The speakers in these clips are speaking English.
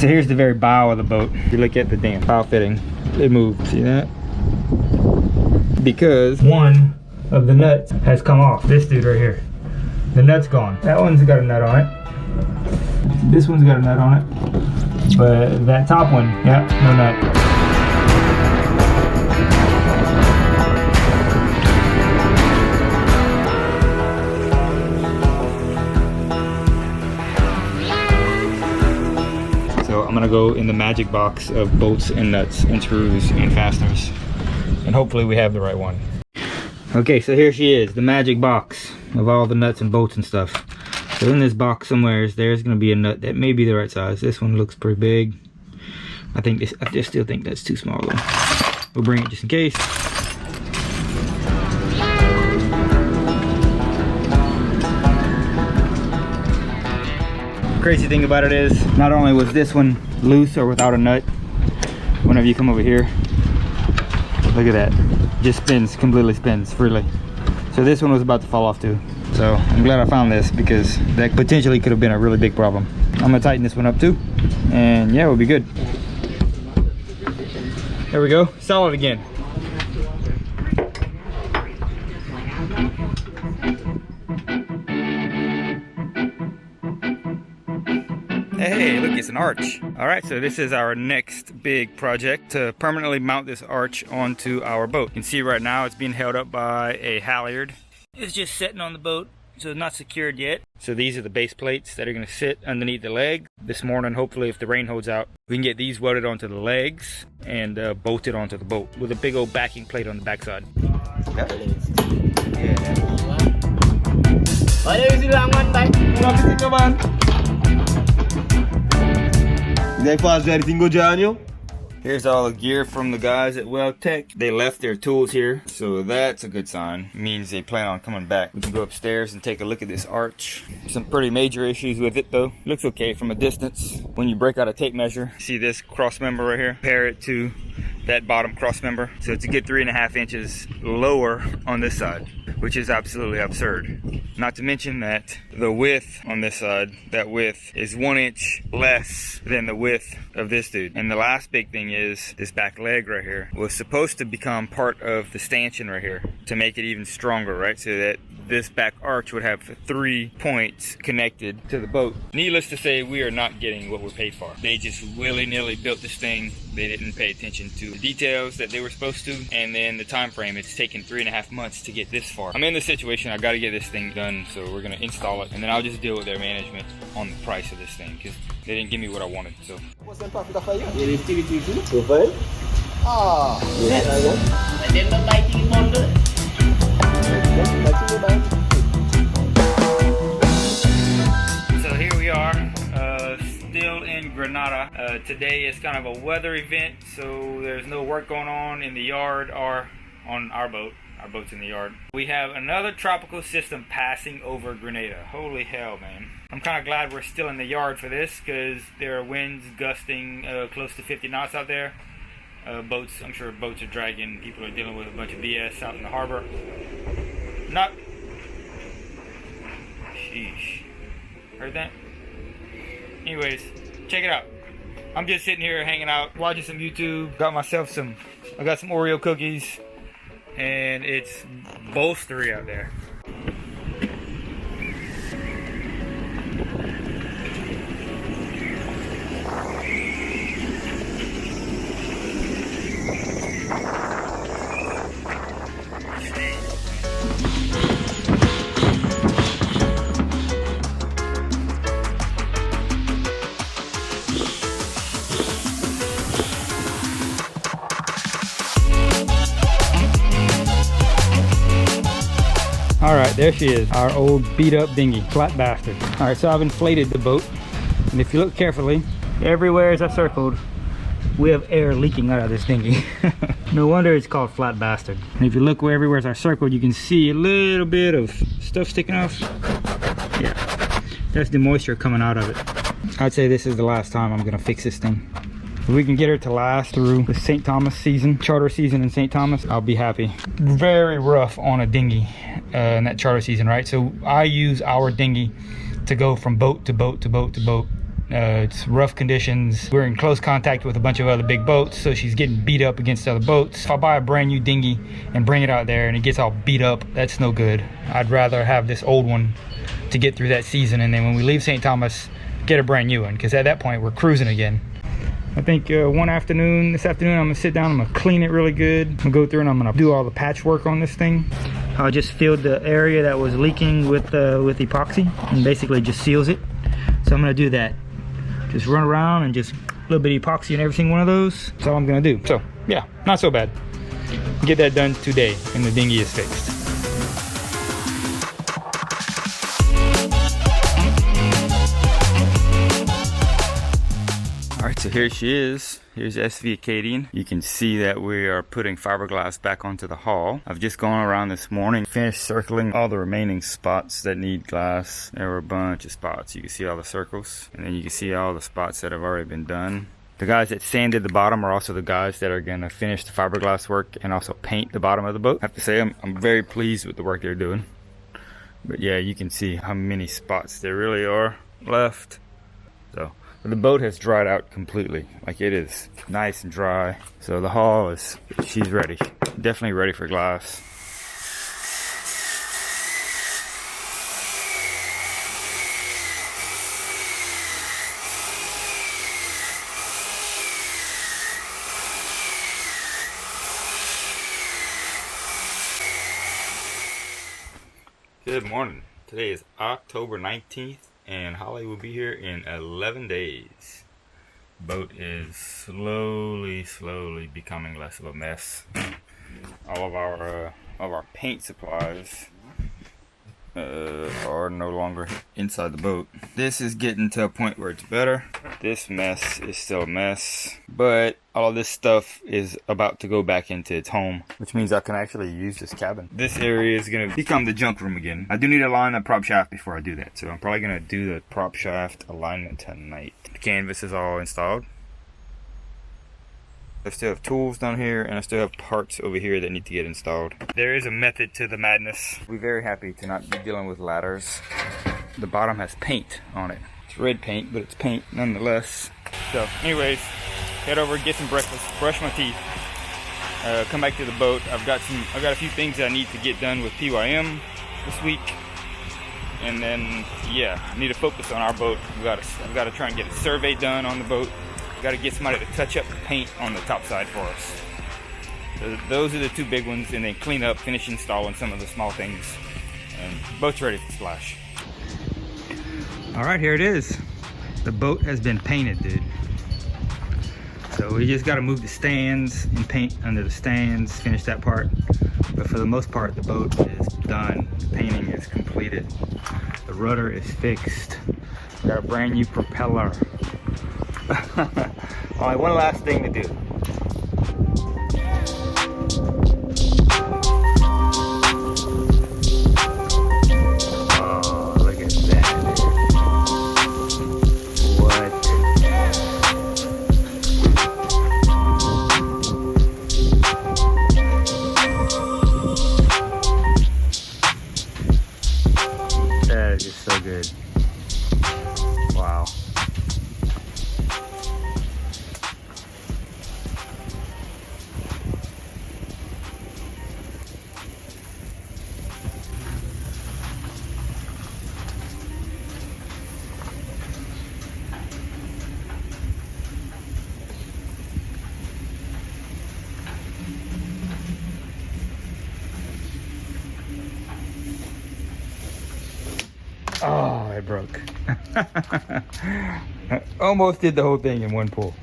So here's the very bow of the boat. If you look at the damn bow fitting, it moved. See that? Because one of the nuts has come off. This dude right here. The nut's gone. That one's got a nut on it. This one's got a nut on it. But that top one, yeah, no nut. So I'm gonna go in the magic box of bolts and nuts and screws and fasteners, and hopefully we have the right one. Okay, so here she is, the magic box of all the nuts and bolts and stuff. So in this box somewhere, there's gonna be a nut that may be the right size. This one looks pretty big. I just still think that's too small though. We'll bring it just in case. Crazy thing about it is, not only was this one loose or without a nut, whenever you come over here, look at that, just spins, completely spins freely. So this one was about to fall off too. So I'm glad I found this, because that potentially could have been a really big problem. I'm gonna tighten this one up too, and yeah, we'll be good. There we go, solid again. Hey, look, it's an arch. All right, so this is our next big project to permanently mount this arch onto our boat. You can see right now it's being held up by a halyard. It's just sitting on the boat, so it's not secured yet. So these are the base plates that are gonna sit underneath the leg. This morning, hopefully, if the rain holds out, we can get these welded onto the legs and bolted onto the boat with a big old backing plate on the backside. Here's all the gear from the guys at Weld Tech. They left their tools here, so that's a good sign. It means they plan on coming back. We can go upstairs and take a look at this arch. Some pretty major issues with it though. Looks okay from a distance. When you break out a tape measure, see this cross member right here? Compare it to that bottom cross member. So it's a good 3.5 inches lower on this side, which is absolutely absurd. Not to mention that the width on this side, that width is 1 inch less than the width of this dude. And the last big thing is this back leg right here was supposed to become part of the stanchion right here to make it even stronger, right? So that this back arch would have 3 points connected to the boat. Needless to say, we are not getting what we're paid for. They just willy-nilly built this thing. They didn't pay attention to the details that they were supposed to, and then the time frame. It's taken 3.5 months to get this far. I'm in this situation, I gotta get this thing done, so we're gonna install it, and then I'll just deal with their management on the price of this thing, because they didn't give me what I wanted, so. So here we are, still in Granada. Today is kind of a weather event, so there's no work going on in the yard or on our boat. Our boat's in the yard. We have another tropical system passing over Grenada. Holy hell, man. I'm kind of glad we're still in the yard for this, because there are winds gusting close to 50 knots out there. Boats, I'm sure boats are dragging. People are dealing with a bunch of BS out in the harbor. Not... Sheesh. Heard that? Anyways, check it out. I'm just sitting here hanging out, watching some YouTube. I got some Oreo cookies, and it's bolstery out there. Alright, there she is, our old beat up dinghy, flat bastard. Alright, so I've inflated the boat, and if you look carefully, everywhere as I've circled, we have air leaking out of this dinghy. No wonder it's called flat bastard. And if you look where everywhere I've circled, you can see a little bit of stuff sticking off. Yeah, that's the moisture coming out of it. I'd say this is the last time I'm gonna fix this thing. If we can get her to last through the St. Thomas season, charter season in St. Thomas, I'll be happy. Very rough on a dinghy in that charter season, right? So I use our dinghy to go from boat to boat to boat to boat It's rough conditions. We're in close contact with a bunch of other big boats, so she's getting beat up against other boats. If I buy a brand new dinghy and bring it out there and it gets all beat up, that's no good. I'd rather have this old one to get through that season, and then when we leave St. Thomas, get a brand new one, because at that point we're cruising again. I think this afternoon I'm gonna sit down, I'm gonna clean it really good. I'm gonna go through and I'm gonna do all the patchwork on this thing. I just filled the area that was leaking with epoxy and basically just seals it. So I'm gonna do that. Just run around and just a little bit of epoxy in every single one of those. That's all I'm gonna do. So yeah, not so bad. Get that done today and the dinghy is fixed. Alright, so here she is. Here's SV Acadian. You can see that we are putting fiberglass back onto the hull. I've just gone around this morning, finished circling all the remaining spots that need glass. There were a bunch of spots. You can see all the circles, and then you can see all the spots that have already been done. The guys that sanded the bottom are also the guys that are going to finish the fiberglass work and also paint the bottom of the boat. I have to say I'm very pleased with the work they're doing. But yeah, you can see how many spots there really are left. So the boat has dried out completely. Like, it is nice and dry. So the hull she's ready. Definitely ready for glass. Good morning. Today is October 19th. And Holly will be here in 11 days. Boat is slowly becoming less of a mess. All of our paint supplies are no longer inside the boat. This is getting to a point where it's better. This mess is still a mess, but all of this stuff is about to go back into its home, which means I can actually use this cabin. This area is going to become the junk room again. I do need to align the prop shaft before I do that, so I'm probably going to do the prop shaft alignment tonight. The canvas is all installed. I still have tools down here, and I still have parts over here that need to get installed. There is a method to the madness. We're very happy to not be dealing with ladders. The bottom has paint on it. It's red paint, but it's paint nonetheless. So anyways, head over, get some breakfast, brush my teeth, come back to the boat. I've got a few things that I need to get done with PYM this week. And then, yeah, I need to focus on our boat. I've got to try and get a survey done on the boat. Got to get somebody to touch up the paint on the top side for us. So those are the two big ones, and then clean up, finish installing some of the small things, and boat's ready to splash. All right, here it is. The boat has been painted, dude. So we just got to move the stands and paint under the stands, finish that part. But for the most part, the boat is done. The painting is completed. The rudder is fixed. We got a brand new propeller. Only one last thing to do. Oh, look at that. What? That is just so good. Wow. Oh, it broke. I almost did the whole thing in one pull.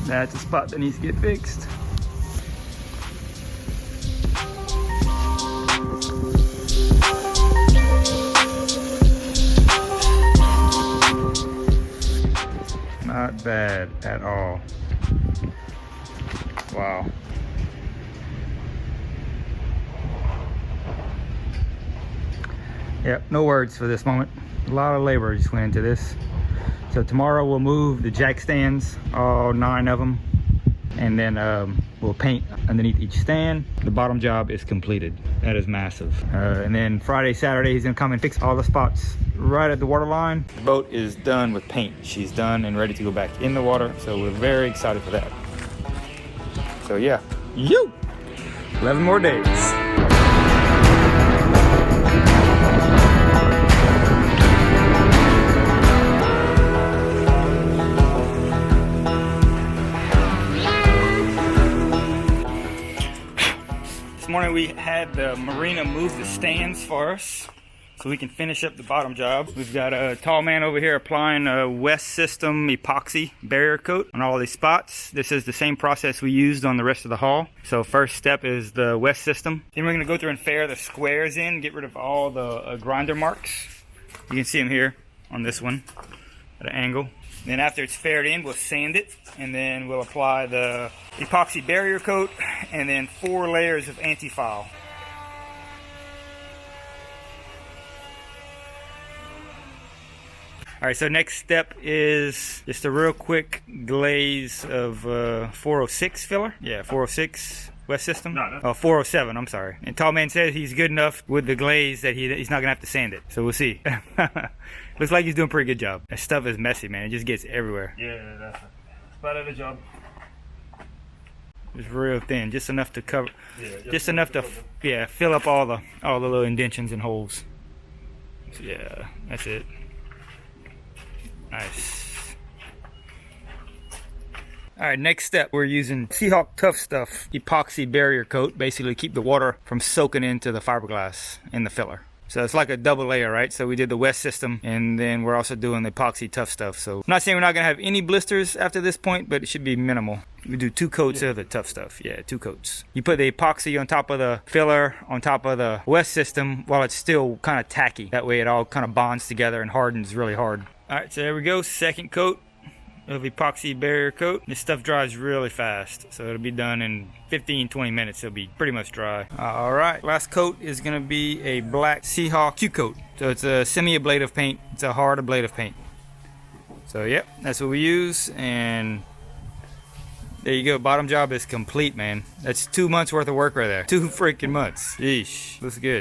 That's a spot that needs to get fixed. Not bad at all. Wow. Yep, no words for this moment. A lot of labor just went into this. So tomorrow we'll move the jack stands, all 9 of them, and then we'll paint underneath each stand. The bottom job is completed. That is massive. And then Friday, Saturday, he's gonna come and fix all the spots right at the water line. The boat is done with paint. She's done and ready to go back in the water, so we're very excited for that. So yeah, 11 more days. This morning we had the marina move the stands for us so we can finish up the bottom job. We've got a tall man over here applying a West System epoxy barrier coat on all these spots. This is the same process we used on the rest of the hull. So first step is the West System. Then we're going to go through and fair the squares in, get rid of all the grinder marks. You can see them here on this one at an angle. Then after it's faired in, we'll sand it, and then we'll apply the epoxy barrier coat, and then 4 layers of anti-foul. Alright, so next step is just a real quick glaze of 406 filler. Yeah, 406 West System. Oh, 407, I'm sorry. And Tall Man says he's good enough with the glaze that he's not going to have to sand it. So we'll see. Looks like he's doing a pretty good job. That stuff is messy, man. It just gets everywhere. Yeah, that's part of the job. It's real thin, just enough to cover. Yeah, just enough to fill up all the little indentions and holes. So yeah, that's it. Nice. Alright, next step, we're using Seahawk Tough Stuff epoxy barrier coat, basically keep the water from soaking into the fiberglass in the filler. So it's like a double layer, right? So we did the West System, and then we're also doing the epoxy Tough Stuff. So I'm not saying we're not gonna have any blisters after this point, but it should be minimal. We do 2 coats of the Tough Stuff. Yeah, 2 coats. You put the epoxy on top of the filler, on top of the West System, while it's still kind of tacky. That way it all kind of bonds together and hardens really hard. Alright, so there we go, second coat of epoxy barrier coat. This stuff dries really fast, so it'll be done in 15-20 minutes. It'll be pretty much dry. Alright, last coat is going to be a black Seahawk Q coat. So it's a semi-ablative paint. It's a hard ablative paint. So yep, that's what we use, and there you go. Bottom job is complete, man. That's 2 months worth of work right there. 2 freaking months. Yeesh, looks good.